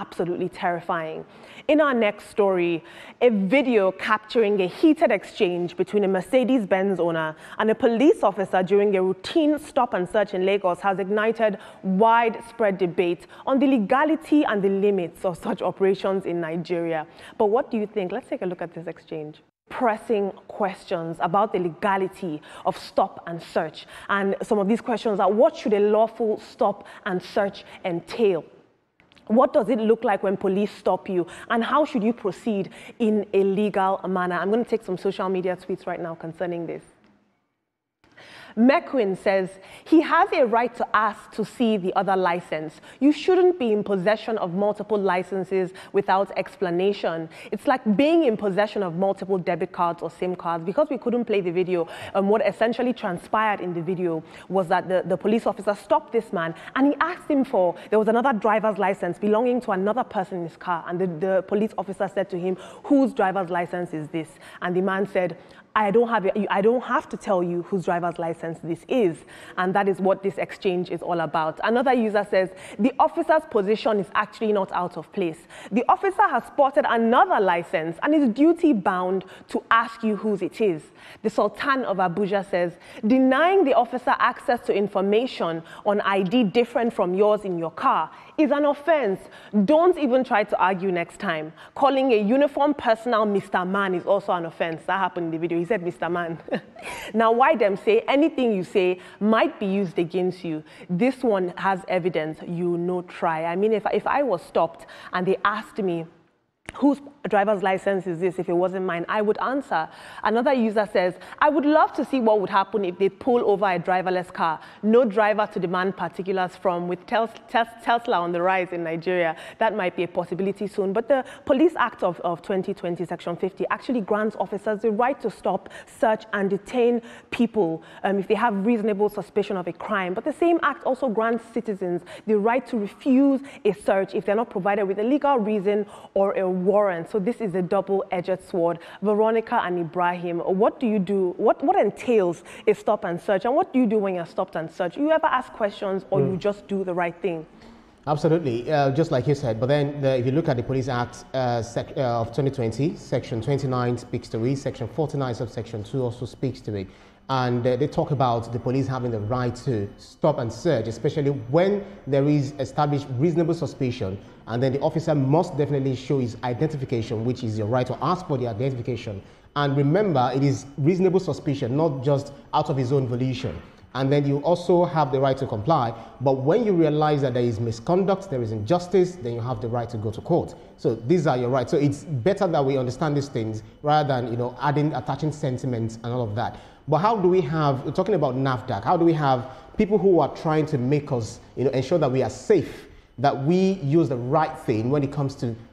absolutely terrifying. In our next story, a video capturing a heated exchange between a Mercedes-Benz owner and a police officer during a routine stop and search in Lagos has ignited widespread debate on the legality and the limits of such operations in Nigeria. But what do you think? Let's take a look at this exchange. Pressing questions about the legality of stop and search. And some of these questions are, what should a lawful stop and search entail? What does it look like when police stop you? And how should you proceed in a legal manner? I'm going to take some social media tweets right now concerning this. Mequin says he has a right to ask to see the other license. You shouldn't be in possession of multiple licenses without explanation. It's like being in possession of multiple debit cards or SIM cards. Because we couldn't play the video, what essentially transpired in the video was that the police officer stopped this man and he asked him for, there was another driver's license belonging to another person in his car, and the police officer said to him, whose driver's license is this? And the man said, I don't have to tell you whose driver's license this is. And that is what this exchange is all about. Another user says, the officer's position is actually not out of place. The officer has spotted another license and is duty bound to ask you whose it is. The Sultan of Abuja says, denying the officer access to information on ID different from yours in your car is an offense. Don't even try to argue next time. Calling a uniformed personnel Mr. Man is also an offense. That happened in the video. He said Mr. Man. Now, why them say anything you say might be used against you? This one has evidence. You no try. I mean, if I was stopped and they asked me, whose driver's license is this? If it wasn't mine, I would answer. Another user says, I would love to see what would happen if they pull over a driverless car. No driver to demand particulars from. With Tesla on the rise in Nigeria, that might be a possibility soon. But the Police Act of 2020, Section 50, actually grants officers the right to stop, search, and detain people if they have reasonable suspicion of a crime. But the same act also grants citizens the right to refuse a search if they're not provided with a legal reason or a warrant. So this is a double-edged sword. Veronica and Ibrahim, what do you do? What entails a stop and search? And what do you do when you're stopped and searched? You ever ask questions or you just do the right thing? Absolutely, just like you said. But then if you look at the Police Act of 2020, Section 29 speaks to it. Section 49 subsection 2 also speaks to it. And they talk about the police having the right to stop and search, especially when there is established reasonable suspicion. And then the officer must definitely show his identification, which is your right to ask for the identification. And remember, it is reasonable suspicion, not just out of his own volition. And then you also have the right to comply. But when you realize that there is misconduct, there is injustice, then you have the right to go to court. So these are your rights. So it's better that we understand these things rather than, attaching sentiments and all of that. But how do we have, we're talking about NAFDAC, how do we have people who are trying to make us, ensure that we are safe, that we use the right thing when it comes to